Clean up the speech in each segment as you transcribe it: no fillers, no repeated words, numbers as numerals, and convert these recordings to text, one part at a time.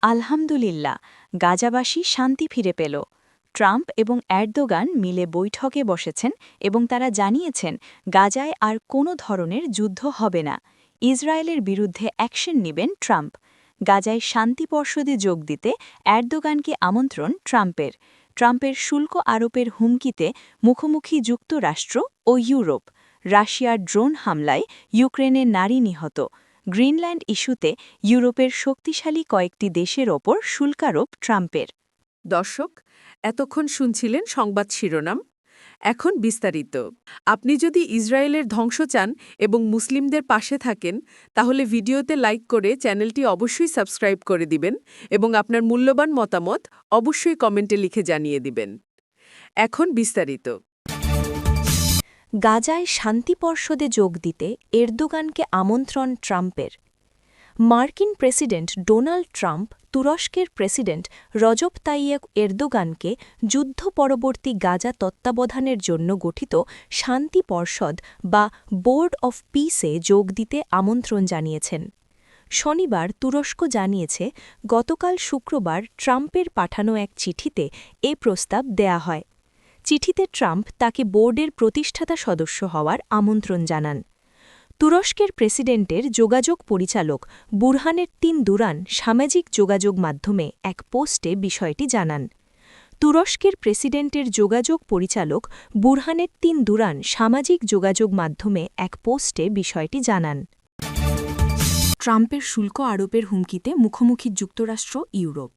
আলহামদুলিল্লাহ, গাজাবাসী শান্তি ফিরে পেল। ট্রাম্প এবং এরদোগান মিলে বৈঠকে বসেছেন এবং তারা জানিয়েছেন গাজায় আর কোনো ধরনের যুদ্ধ হবে না। ইসরায়েলের বিরুদ্ধে অ্যাকশন নেবেন ট্রাম্প। গাজায় শান্তি পর্ষদে যোগ দিতে এরদোগানকে আমন্ত্রণ ট্রাম্পের। ট্রাম্পের শুল্ক আরোপের হুমকিতে মুখোমুখি যুক্তরাষ্ট্র ও ইউরোপ। রাশিয়ার ড্রোন হামলায় ইউক্রেনের নারী নিহত। গ্রিনল্যান্ড ইস্যুতে ইউরোপের শক্তিশালী কয়েকটি দেশের ওপর শুল্কারোপ ট্রাম্পের। দর্শক, এতক্ষণ শুনছিলেন সংবাদ শিরোনাম। এখন বিস্তারিত। আপনি যদি ইসরায়েলের ধ্বংস চান এবং মুসলিমদের পাশে থাকেন, তাহলে ভিডিওতে লাইক করে চ্যানেলটি অবশ্যই সাবস্ক্রাইব করে দিবেন এবং আপনার মূল্যবান মতামত অবশ্যই কমেন্টে লিখে জানিয়ে দিবেন। এখন বিস্তারিত। গাজায় শান্তি পর্ষদে যোগ দিতে এরদোগানকে আমন্ত্রণ ট্রাম্পের। মার্কিন প্রেসিডেন্ট ডোনাল্ড ট্রাম্প তুরস্কের প্রেসিডেন্ট রজব তাইয়েপ এরদোগানকে যুদ্ধ পরবর্তী গাজা তত্ত্বাবধানের জন্য গঠিত শান্তি পর্ষদ বা বোর্ড অফ পিসে যোগ দিতে আমন্ত্রণ জানিয়েছেন। শনিবার তুরস্ক জানিয়েছে, গতকাল শুক্রবার ট্রাম্পের পাঠানো এক চিঠিতে এ প্রস্তাব দেয়া হয়। চিঠিতে ট্রাম্প তাকে বোর্ডের প্রতিষ্ঠাতা সদস্য হওয়ার আমন্ত্রণ জানান। তুরস্কের প্রেসিডেন্টের যোগাযোগ পরিচালক বুরহানেত্তিন দুরান সামাজিক যোগাযোগ মাধ্যমে এক পোস্টে বিষয়টি জানান। তুরস্কের প্রেসিডেন্টের যোগাযোগ পরিচালক বুরহানেত্তিন দুরান সামাজিক যোগাযোগ মাধ্যমে এক পোস্টে বিষয়টি জানান। ট্রাম্পের শুল্ক আরোপের হুমকিতে মুখোমুখি যুক্তরাষ্ট্র ইউরোপ।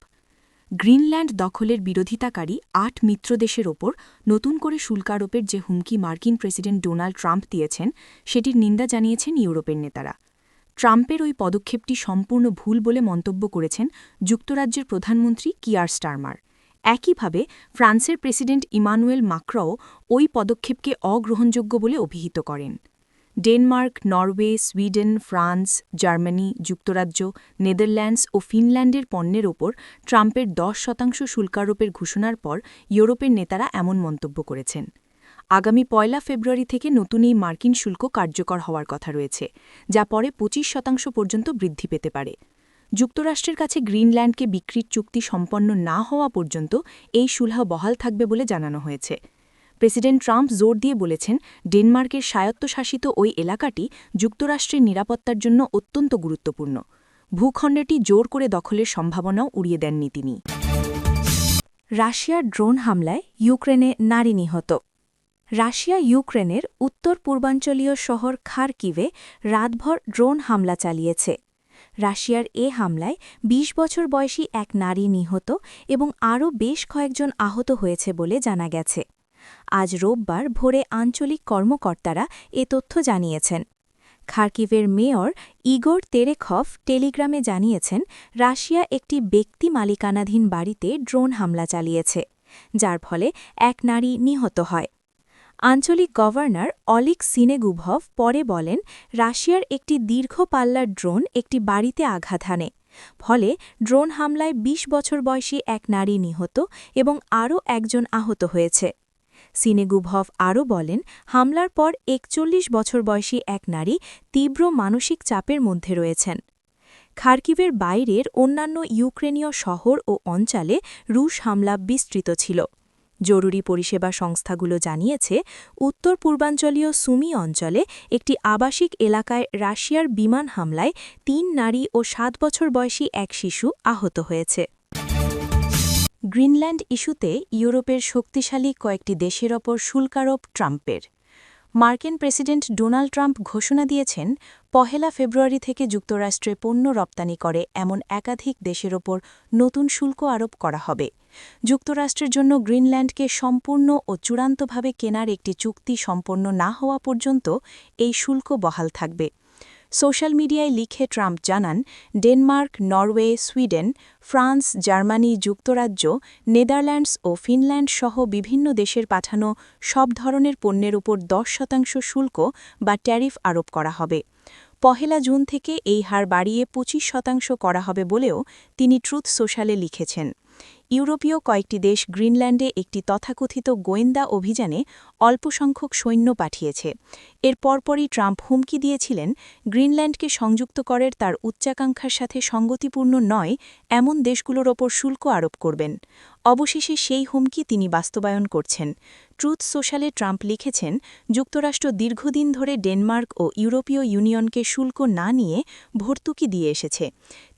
গ্রিনল্যান্ড দখলের বিরোধিতাকারী ৮ মিত্রদেশের ওপর নতুন করে শুল্ক আরোপের যে হুমকি মার্কিন প্রেসিডেন্ট ডোনাল্ড ট্রাম্প দিয়েছেন, সেটির নিন্দা জানিয়েছেন ইউরোপের নেতারা। ট্রাম্পের ওই পদক্ষেপটি সম্পূর্ণ ভুল বলে মন্তব্য করেছেন যুক্তরাজ্যের প্রধানমন্ত্রী কিয়ার স্টারমার। একইভাবে ফ্রান্সের প্রেসিডেন্ট ইমানুয়েল মাক্রঁও ওই পদক্ষেপকে অগ্রহণযোগ্য বলে অভিহিত করেন। Denmark, Norway, Sweden, France, Germany, যুক্তরাজ্য, নেদারল্যান্ডস ও ফিনল্যান্ডের পণ্যের ওপর ট্রাম্পের 10% শুল্কারোপের ঘোষণার পর ইউরোপের নেতারা এমন মন্তব্য করেছেন। আগামী 1 ফেব্রুয়ারি থেকে নতুন এই মার্কিন শুল্ক কার্যকর হওয়ার কথা রয়েছে, যা পরে 25% পর্যন্ত বৃদ্ধি পেতে পারে। যুক্তরাষ্ট্রের কাছে গ্রিনল্যান্ডকে বিক্রির চুক্তি সম্পন্ন না হওয়া পর্যন্ত এই শুল্ক বহাল থাকবে বলে জানানো হয়েছে। প্রেসিডেন্ট ট্রাম্প জোর দিয়ে বলেছেন, ডেনমার্কের স্বায়ত্তশাসিত ওই এলাকাটি যুক্তরাষ্ট্রের নিরাপত্তার জন্য অত্যন্ত গুরুত্বপূর্ণ। ভূখণ্ডটি জোর করে দখলের সম্ভাবনাও উড়িয়ে দেননি তিনি। রাশিয়ার ড্রোন হামলায় ইউক্রেনে নারী নিহত। রাশিয়া ইউক্রেনের উত্তর পূর্বাঞ্চলীয় শহর খারকিভে রাতভর ড্রোন হামলা চালিয়েছে। রাশিয়ার এ হামলায় ২০ বছর বয়সী এক নারী নিহত এবং আরও বেশ কয়েকজন আহত হয়েছে বলে জানা গেছে। আজ রোববার ভোরে আঞ্চলিক কর্মকর্তারা এ তথ্য জানিয়েছেন। খার্কিভের মেয়র ইগোর তেরেখভ টেলিগ্রামে জানিয়েছেন, রাশিয়া একটি ব্যক্তি মালিকানাধীন বাড়িতে ড্রোন হামলা চালিয়েছে, যার ফলে এক নারী নিহত হয়। আঞ্চলিক গভর্নর অলিক সিনেগুভভ পরে বলেন, রাশিয়ার একটি দীর্ঘ পাল্লার ড্রোন একটি বাড়িতে আঘাত হানে। ফলে ড্রোন হামলায় ২০ বছর বয়সী এক নারী নিহত এবং আরও একজন আহত হয়েছে। সিনেগুভভ আরও বলেন, হামলার পর ৪১ বছর বয়সী এক নারী তীব্র মানসিক চাপের মধ্যে রয়েছেন। খার্কিভের বাইরের অন্যান্য ইউক্রেনীয় শহর ও অঞ্চলে রুশ হামলা বিস্তৃত ছিল। জরুরি পরিষেবা সংস্থাগুলো জানিয়েছে, উত্তর পূর্বাঞ্চলীয় সুমি অঞ্চলে একটি আবাসিক এলাকায় রাশিয়ার বিমান হামলায় ৩ নারী ও ৭ বছর বয়সী এক শিশু আহত হয়েছে। গ্রিনল্যান্ড ইস্যুতে ইউরোপের শক্তিশালী কয়েকটি দেশের ওপর শুল্কারোপ ট্রাম্পের। মার্কিন প্রেসিডেন্ট ডোনাল্ড ট্রাম্প ঘোষণা দিয়েছেন, 1 ফেব্রুয়ারি থেকে যুক্তরাষ্ট্রে পণ্য রপ্তানি করে এমন একাধিক দেশের ওপর নতুন শুল্ক আরোপ করা হবে। যুক্তরাষ্ট্রের জন্য গ্রিনল্যান্ডকে সম্পূর্ণ ও চূড়ান্তভাবে কেনার একটি চুক্তি সম্পন্ন না হওয়া পর্যন্ত এই শুল্ক বহাল থাকবে। সোশ্যাল মিডিয়ায় লিখে ট্রাম্প জানান, Denmark, Norway, Sweden, France, Germany, যুক্তরাজ্য, নেদারল্যান্ডস ও ফিনল্যান্ড সহ বিভিন্ন দেশের পাঠানো সব ধরনের পণ্যের উপর 10% শুল্ক বা ট্যারিফ আরোপ করা হবে। 1 জুন থেকে এই হার বাড়িয়ে 25% করা হবে বলেও তিনি ট্রুথ সোশ্যালে লিখেছেন। ইউরোপীয় কয়েকটি দেশ গ্রিনল্যান্ডে একটি তথাকথিত গোয়েন্দা অভিযানে অল্পসংখ্যক সৈন্য পাঠিয়েছে। এর পরপরই ট্রাম্প হুমকি দিয়েছিলেন গ্রিনল্যান্ডকে সংযুক্ত করার তার উচ্চাকাঙ্ক্ষার সাথে সঙ্গতিপূর্ণ নয় এমন দেশগুলোর ওপর শুল্ক আরোপ করবেন। অবশেষে সেই হুমকি তিনি বাস্তবায়ন করছেন। ট্রুথ সোশ্যালে ট্রাম্প লিখেছেন, যুক্তরাষ্ট্র দীর্ঘদিন ধরে ডেনমার্ক ও ইউরোপীয় ইউনিয়নকে শুল্ক না নিয়ে ভর্তুকি দিয়ে এসেছে।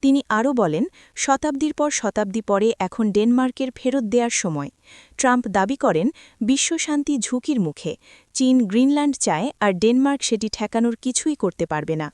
তিনি আরও বলেন, শতাব্দীর পর শতাব্দী পরে এখন ডেনমার্কের ফেরত দেওয়ার সময়। ট্রাম্প দাবি করেন, বিশ্বশান্তি ঝুঁকির মুখে। চীন গ্রিনল্যান্ড চায় আর ডেনমার্ক সেটি ঠেকানোর কিছুই করতে পারবে না।